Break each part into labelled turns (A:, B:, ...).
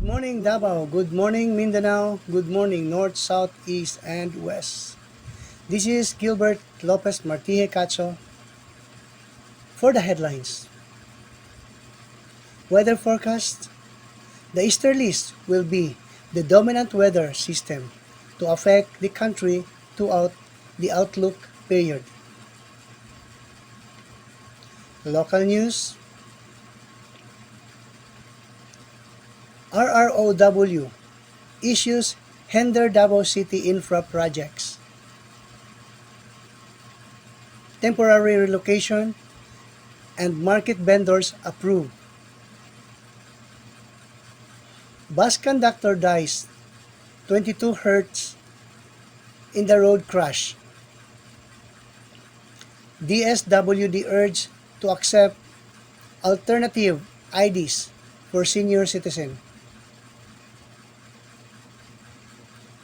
A: Good morning Davao, good morning Mindanao, good morning North, South, East, and West. This is Gilbert Lopez Martije Cacho for the headlines. Weather forecast. The easterlies will be the dominant weather system to affect the country throughout the outlook period. Local news. RROW issues hinder Davao City infra projects. Temporary relocation and market vendors approved. Bus conductor dies 22 hurts in the road crash. DSWD urged to accept alternative IDs for senior citizen.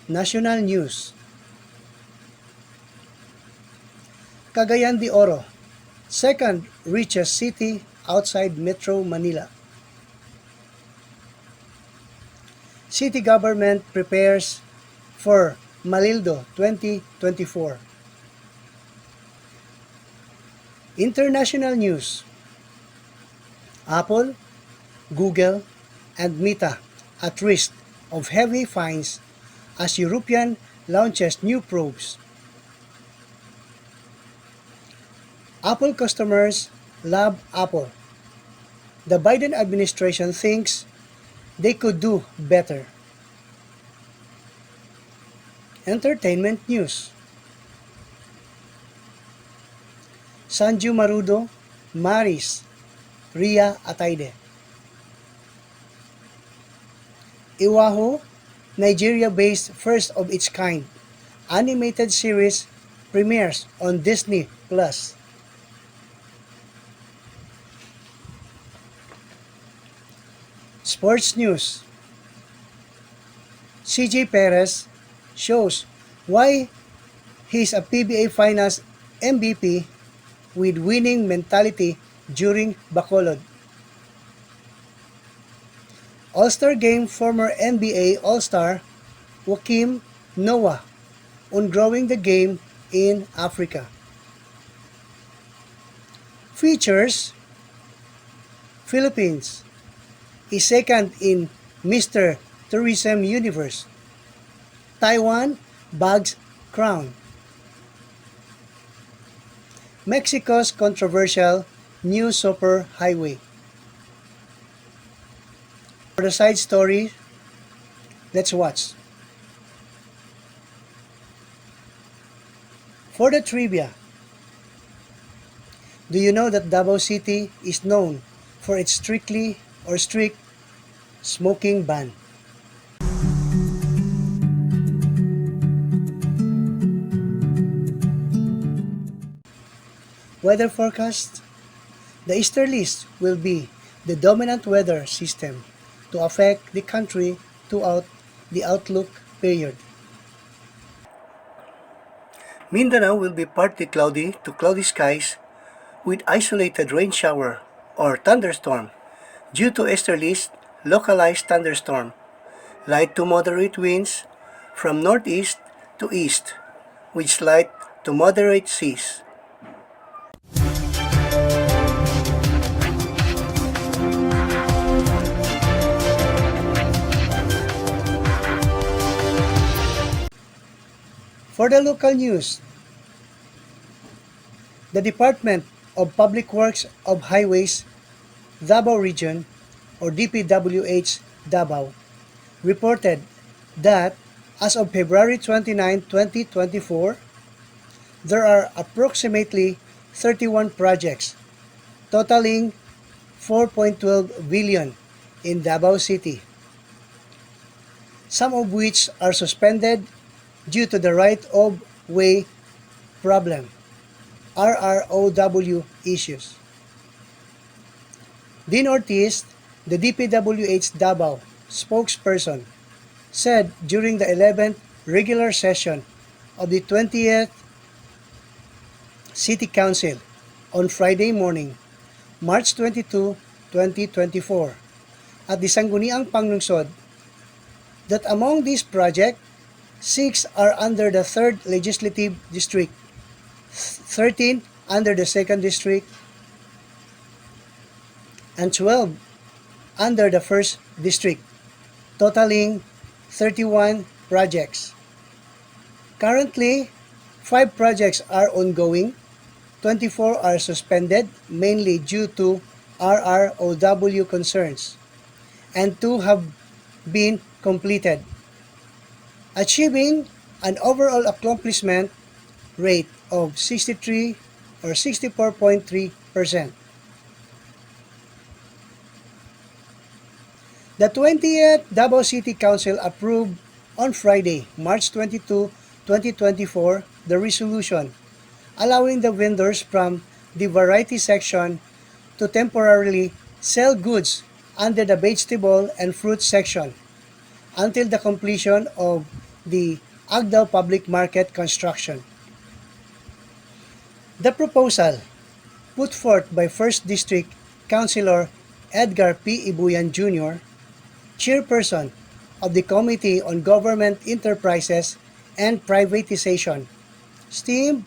A: National news. Cagayan de Oro, second richest city outside Metro Manila. City government prepares for Malildo 2024. International news. Apple, Google, and Meta at risk of heavy fines as European launches new probes. Apple customers love Apple. The Biden administration thinks they could do better. Entertainment news. Sanju Marudo marries Ria Ataide. Iwaho, Nigeria-based first of its kind animated series premieres on Disney Plus. Sports news. CJ Perez shows why he's a PBA Finals MVP with winning mentality during Bacolod. All-Star Game former NBA All-Star Joakim Noah on growing the game in Africa. Features. Philippines is second in Mr. Tourism Universe. Taiwan bags crown. Mexico's controversial new super highway. For the side story, let's watch. For the trivia, do you know that Davao City is known for its strict smoking ban? Weather forecast. The easterlies will be the dominant weather system to affect the country throughout the outlook period. Mindanao will be partly cloudy to cloudy skies with isolated rain shower or thunderstorm due to easterlies localized thunderstorm. Light to moderate winds from northeast to east with slight to moderate seas. For the local news, the Department of Public Works of Highways, Davao Region, or DPWH Davao, reported that as of February 29, 2024, there are approximately 31 projects totaling 4.12 billion in Davao City. some of which are suspended due to the right-of-way problem, RROW issues. Dean Ortiz, the DPWH Davao spokesperson, said during the 11th regular session of the 20th City Council on Friday morning, March 22, 2024, at the Sangguniang Panglungsod, that among these projects, 6 are under the 3rd Legislative District, 13 under the 2nd District, and 12 under the 1st District, totaling 31 projects. Currently, 5 projects are ongoing, 24 are suspended mainly due to RROW concerns, and 2 have been completed, achieving an overall accomplishment rate of 63 or 64.3%. The 20th Davao City Council approved on Friday, March 22, 2024, the resolution allowing the vendors from the variety section to temporarily sell goods under the vegetable and fruit section until the completion of the Agdao Public Market construction. The proposal, put forth by 1st District Councilor Edgar P. Ibuyan Jr., chairperson of the Committee on Government Enterprises and Privatization, stemmed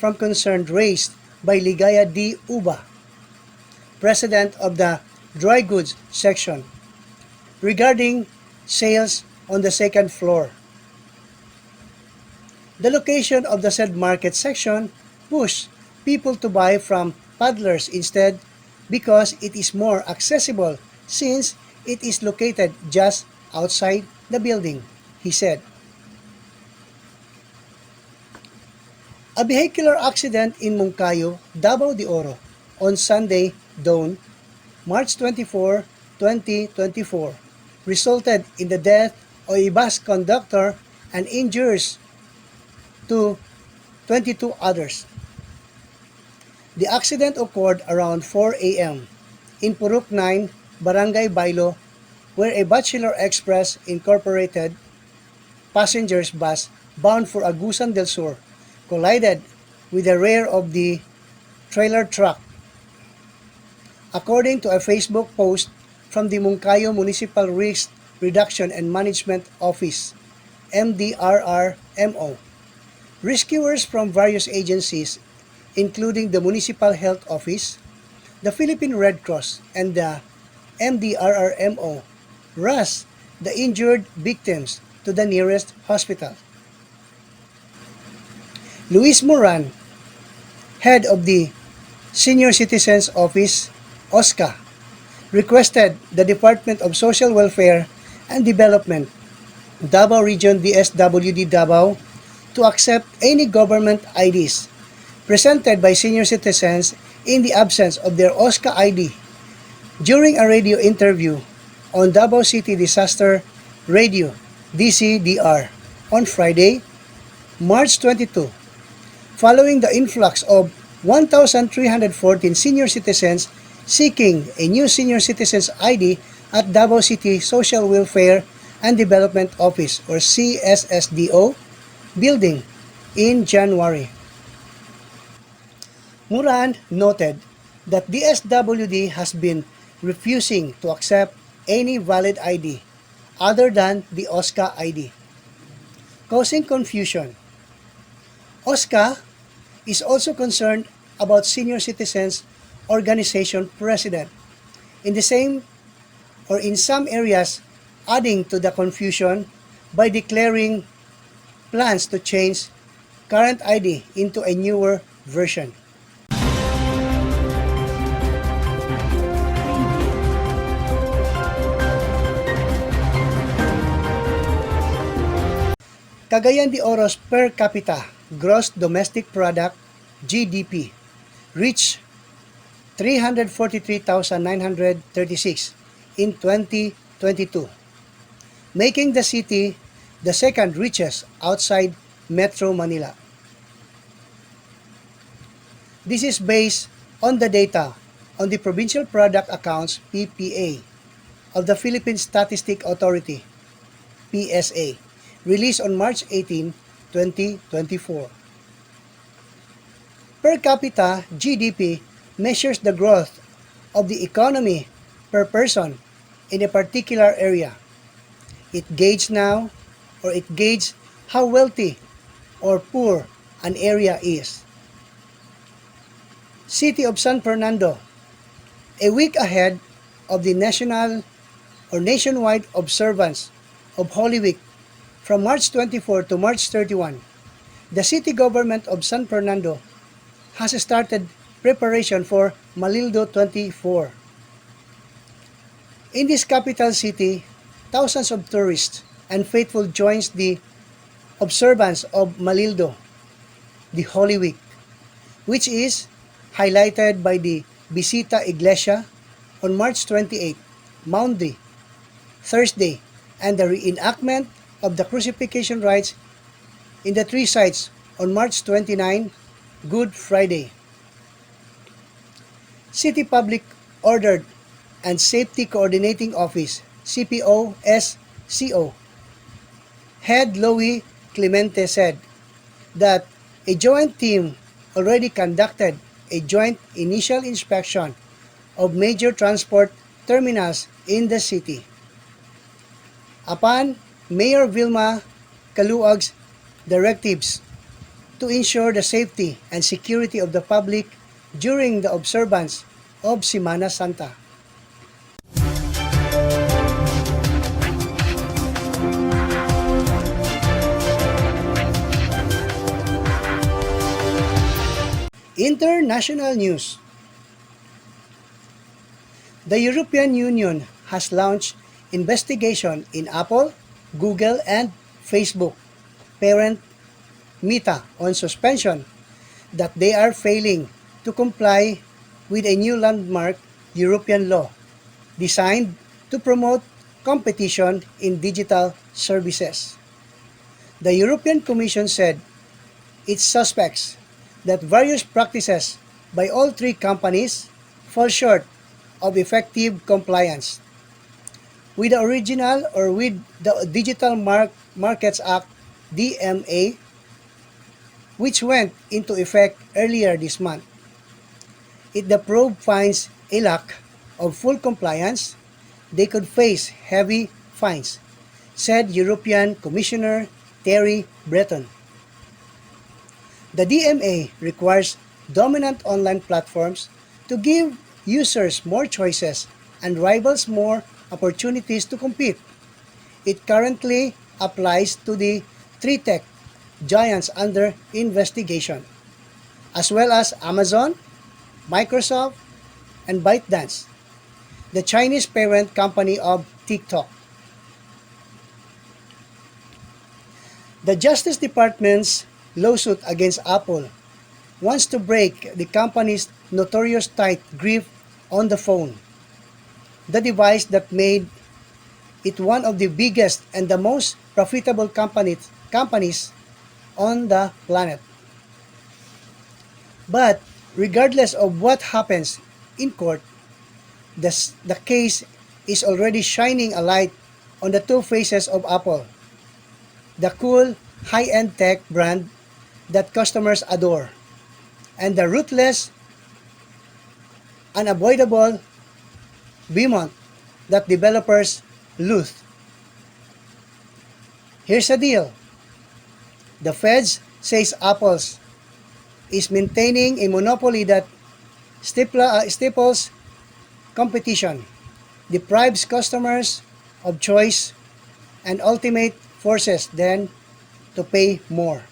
A: from concerns raised by Ligaya D. Uba, president of the Dry Goods section, regarding sales on the 2nd floor. The location of the said market section pushed people to buy from peddlers instead because it is more accessible since it is located just outside the building, he said. A vehicular accident in Moncayo, Davao de Oro, on Sunday dawn, March 24, 2024, resulted in the death of a bus conductor and injuries to 22 others. The accident occurred around 4 a.m. in Purok 9, Barangay Bailo, where a Bachelor Express Incorporated passengers bus bound for Agusan del Sur collided with the rear of the trailer truck. According to a Facebook post from the Moncayo Municipal Risk Reduction and Management Office, MDRRMO, rescuers from various agencies, including the Municipal Health Office, the Philippine Red Cross, and the MDRRMO, rushed the injured victims to the nearest hospital. Luis Moran, head of the Senior Citizens Office, OSCA, requested the Department of Social Welfare and Development, Davao Region DSWD Davao, to accept any government IDs presented by senior citizens in the absence of their OSCA ID during a radio interview on Davao City Disaster Radio DCDR on Friday, March 22, following the influx of 1,314 senior citizens seeking a new senior citizens ID at Davao City Social Welfare and Development Office or CSSDO building in January. Moran noted that DSWD has been refusing to accept any valid ID other than the OSCA ID, causing confusion. OSCA is also concerned about senior citizens organization president in the same or in some areas, adding to the confusion by declaring plans to change current ID into a newer version. Cagayan de Oro's per capita gross domestic product GDP reached 343,936 in 2022, making the city the second richest outside Metro Manila. This is based on the data on the Provincial Product Accounts (PPA) of the Philippine Statistic Authority (PSA), released on March 18, 2024. Per capita GDP measures the growth of the economy per person in a particular area. It gauges how wealthy or poor an area is. City of San Fernando, a week ahead of the national or nationwide observance of Holy Week from March 24 to March 31, the city government of San Fernando has started preparation for Malildo 24. In this capital city, thousands of tourists and faithful joins the observance of Malildo, the Holy Week, which is highlighted by the Visita Iglesia on March 28, Maundy, Thursday, and the reenactment of the crucifixion rites in the three sites on March 29, Good Friday. City Public Order and Safety Coordinating Office, CPO-SCO, Head Louie Clemente said that a joint team already conducted a joint initial inspection of major transport terminals in the city. Upon Mayor Vilma Caluag's directives to ensure the safety and security of the public during the observance of Semana Santa. International news. The European Union has launched investigation in Apple, Google, and Facebook parent Meta on suspension that they are failing to comply with a new landmark European law designed to promote competition in digital services. The European Commission said it suspects that various practices by all three companies fall short of effective compliance with the original or with the Digital Markets Act DMA, which went into effect earlier this month. If the probe finds a lack of full compliance, they could face heavy fines, said European Commissioner Thierry Breton. The DMA requires dominant online platforms to give users more choices and rivals more opportunities to compete. It currently applies to the three tech giants under investigation, as well as Amazon, Microsoft, and ByteDance, the Chinese parent company of TikTok. The Justice Department's lawsuit against Apple wants to break the company's notorious tight grip on the phone, the device that made it one of the biggest and the most profitable companies on the planet. But regardless of what happens in court, the case is already shining a light on the two faces of Apple, the cool, high-end tech brand that customers adore, and the ruthless, unavoidable behemoth that developers loathe. Here's the deal. The Feds says Apple is maintaining a monopoly that stifles competition, deprives customers of choice, and ultimately forces them to pay more.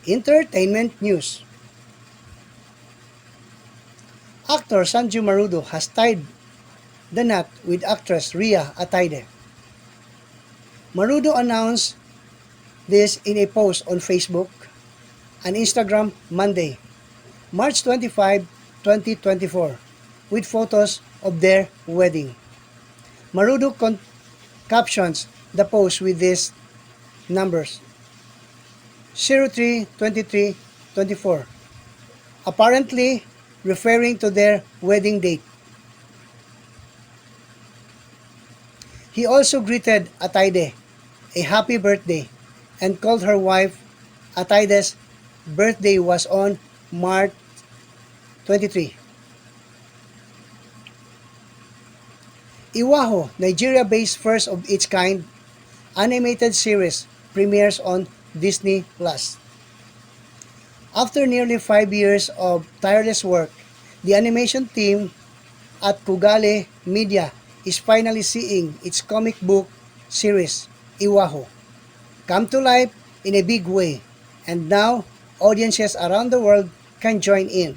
A: Entertainment news. Actor Sanju Marudo has tied the knot with actress Rhea Atayde. Marudo announced this in a post on Facebook and Instagram Monday, March 25, 2024, with photos of their wedding. Marudu captions the post with these numbers: 03-23-24, apparently referring to their wedding date. He also greeted Ataide a happy birthday and called her wife. Ataide's birthday was on March 23. Iwaho, Nigeria-based first of its kind animated series, premieres on Disney Plus. After nearly 5 years of tireless work, the animation team at Kugale Media is finally seeing its comic book series, Iwaho, come to life in a big way, and now audiences around the world can join in.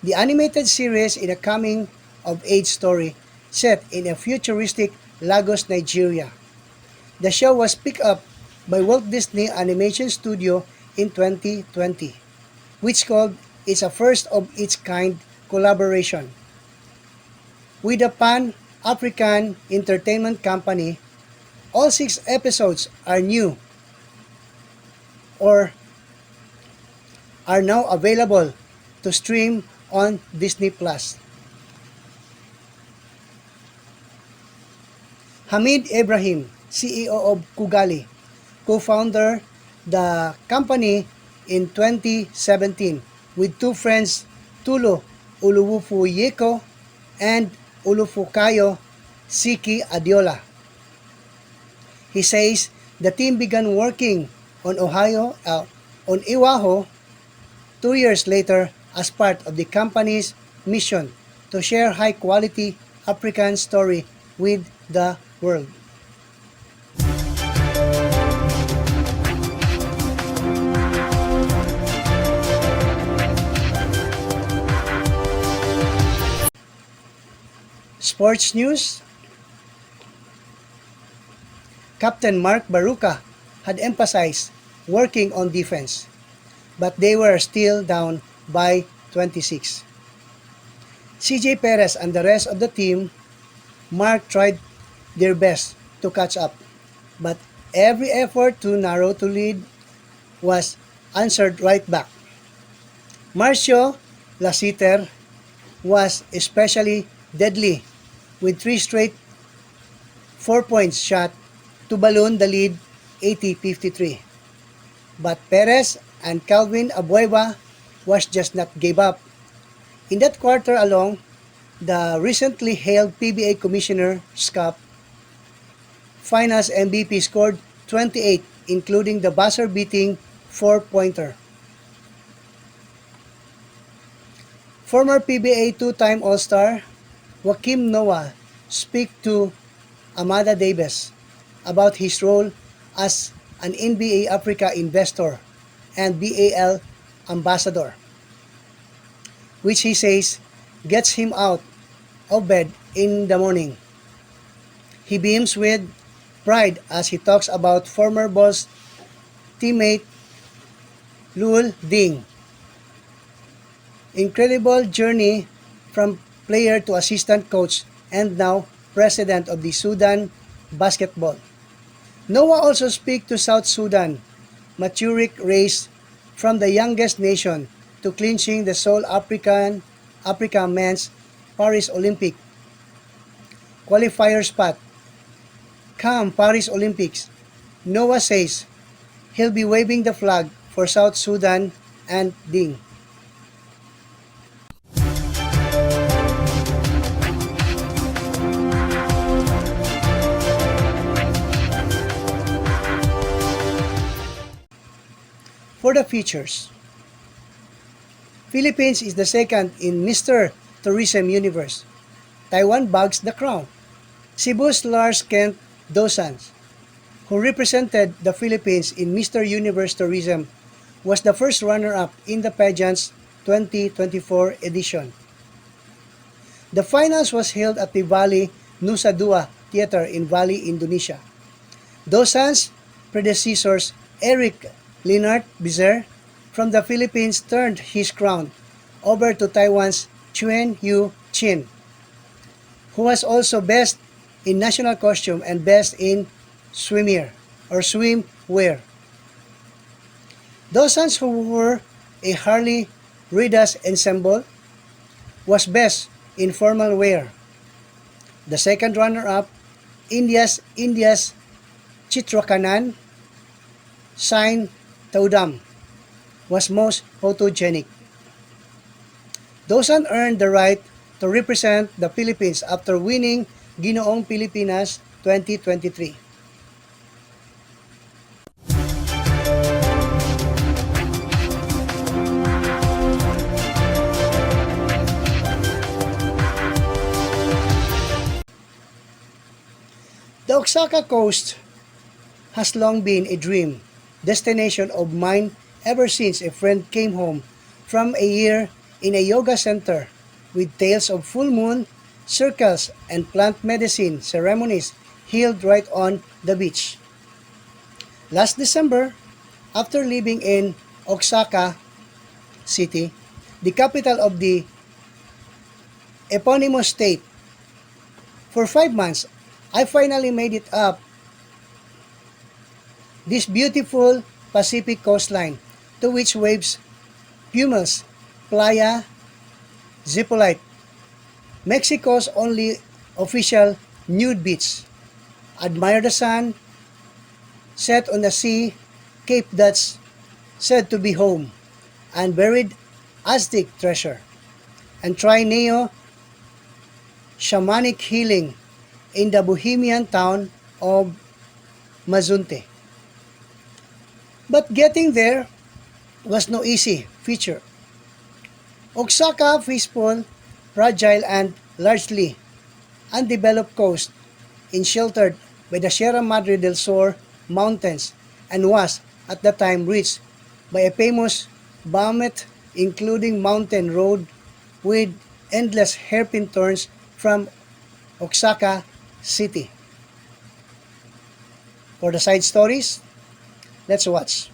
A: The animated series is a coming-of-age story set in a futuristic Lagos, Nigeria. The show was picked up by Walt Disney Animation Studio in 2020, which called it a first-of-its-kind collaboration with a Pan-African entertainment company. All 6 episodes are new or are now available to stream on Disney Plus. Hamid Ibrahim, CEO of Kugali, co-founder the company in 2017 with 2 friends, Tulo Uluwufuyeko and Ulufukayo Siki Adiola. He says the team began working on Iwaho 2 years later as part of the company's mission to share high-quality African story with the world. Sports news. Captain Mark Baruca had emphasized working on defense, but they were still down by 26. CJ Perez and the rest of the team, Mark tried their best to catch up, but every effort to narrow to lead was answered right back. Marcio Lasiter was especially deadly with 3 straight 4-point shot to balloon the lead 80-53. But Perez and Calvin Abueva was just not gave up. In that quarter alone, the recently hailed PBA Commissioner's Cup Finals MVP scored 28, including the buzzer-beating 4-pointer. Former PBA 2-time All-Star Joakim Noah speak to Amada Davis about his role as an NBA Africa investor and BAL ambassador, which he says gets him out of bed in the morning. He beams with pride as he talks about former Bulls teammate Lul Ding. Incredible journey from player to assistant coach and now president of the Sudan basketball. Noah also speaks to South Sudan meteoric race from the youngest nation to clinching the sole Africa men's Paris Olympic qualifier spot. Come Paris Olympics, Noah says he'll be waving the flag for South Sudan and Ding. For the features, Philippines is the second in Mr. Tourism Universe. Taiwan bags the crown. Cebu's Lars Kent Dosans, who represented the Philippines in Mr. Universe Tourism, was the first runner-up in the pageant's 2024 edition. The finals was held at the Bali Nusa Dua Theater in Bali, Indonesia. Dosans predecessors Eric Leonard Bizer from the Philippines turned his crown over to Taiwan's Chuen Yu Chin, who was also best in national costume and best in swimwear. Dawson's, who wore a Harley Ridas ensemble, was best in formal wear. The second runner-up, India's Chitrakanan Sain Taudam, was most photogenic. Dawson earned the right to represent the Philippines after winning Ginoong Pilipinas 2023. The Oaxaca coast has long been a dream destination of mine ever since a friend came home from a year in a yoga center with tales of full moon, circles, and plant medicine ceremonies held right on the beach. Last December, after living in Oaxaca City, the capital of the eponymous state, for 5 months, I finally made it up this beautiful Pacific coastline to which waves Pumas, Playa Zipolite, Mexico's only official nude beach. Admire the sun set on the sea, Cape that's said to be home, and buried Aztec treasure, and try neo-shamanic healing in the Bohemian town of Mazunte. But getting there was no easy feature. Oaxaca, peaceful, fragile, and largely undeveloped coast, sheltered by the Sierra Madre del Sur mountains, and was, at the time, reached by a famous vomit, including mountain road with endless hairpin turns from Oaxaca City. For the side stories, let's watch.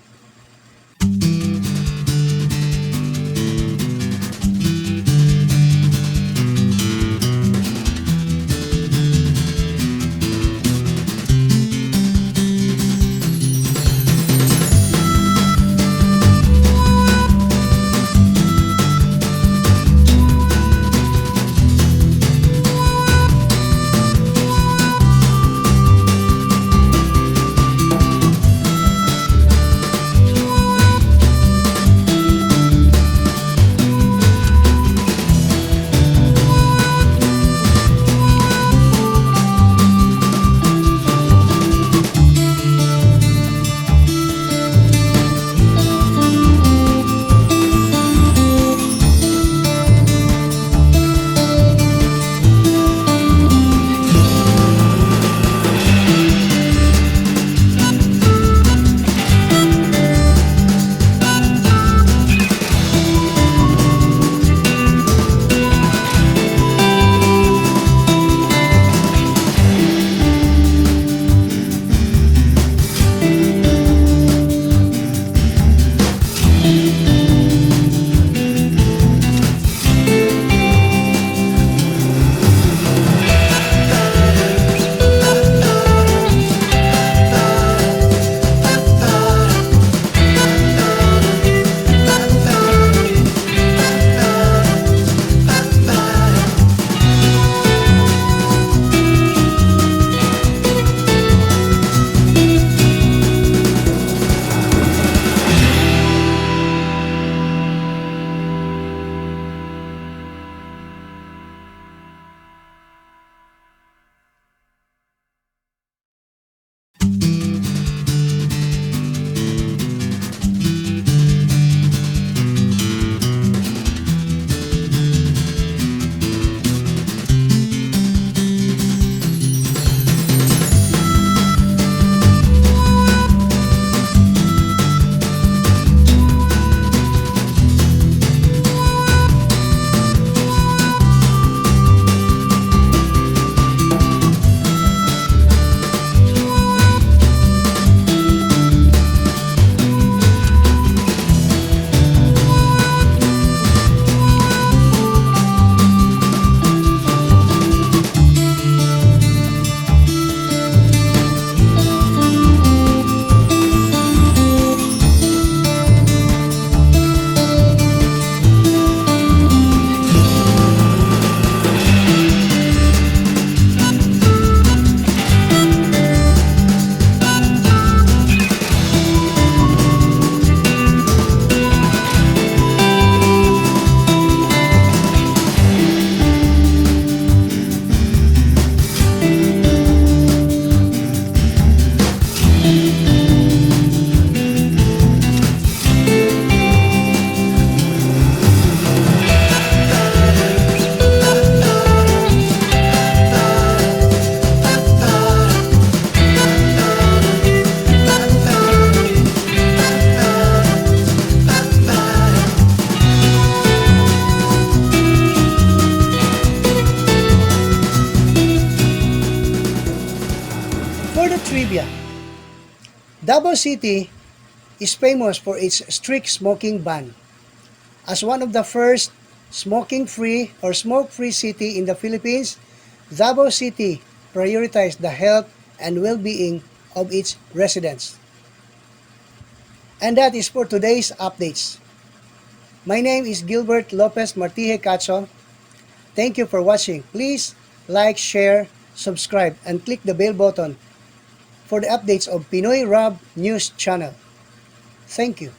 A: Davao City is famous for its strict smoking ban. As one of the first smoking-free or smoke-free city in the Philippines, Davao City prioritized the health and well-being of its residents. And that is for today's updates. My name is Gilbert Lopez Martije Cacho. Thank you for watching. Please like, share, subscribe, and click the bell button for the updates of Pinoy Rob News Channel. Thank you.